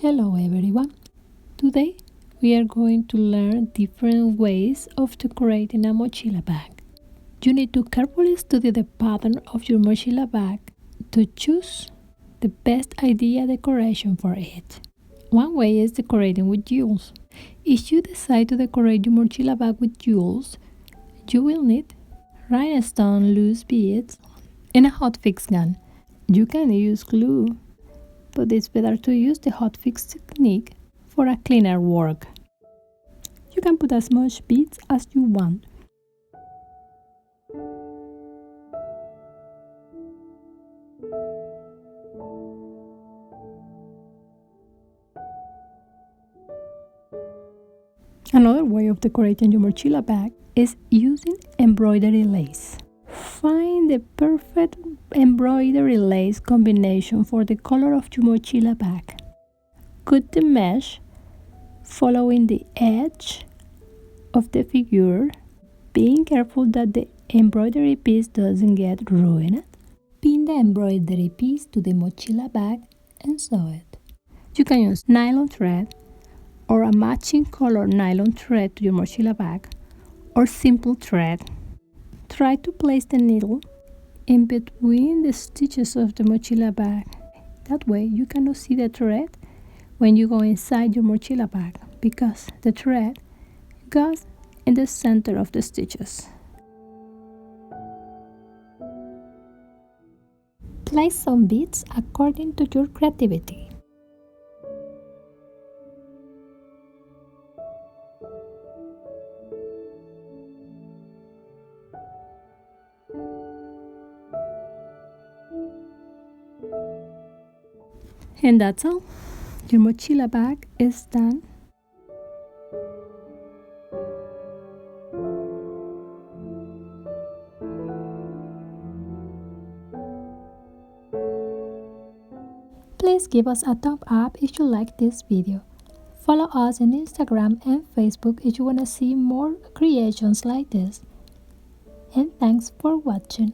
Hello everyone! Today we are going to learn different ways of decorating a mochila bag. You need to carefully study the pattern of your mochila bag to choose the best idea decoration for it. One way is decorating with jewels. If you decide to decorate your mochila bag with jewels, you will need rhinestone loose beads and a hot fix gun. You can use glue, but it's better to use the hot fix technique for a cleaner work. You can put as much beads as you want. Another way of decorating your mochila bag is using embroidery lace. Find the perfect embroidery lace combination for the color of your mochila bag. Cut the mesh following the edge of the figure, being careful that the embroidery piece doesn't get ruined. Pin the embroidery piece to the mochila bag and sew it. You can use nylon thread or a matching color nylon thread to your mochila bag, or simple thread. Try to place the needle in between the stitches of the mochila bag. That way you cannot see the thread when you go inside your mochila bag, because the thread goes in the center of the stitches. Place some beads according to your creativity. And that's all. Your mochila bag is done. Please give us a thumb up if you like this video. Follow us on Instagram and Facebook if you want to see more creations like this. And thanks for watching.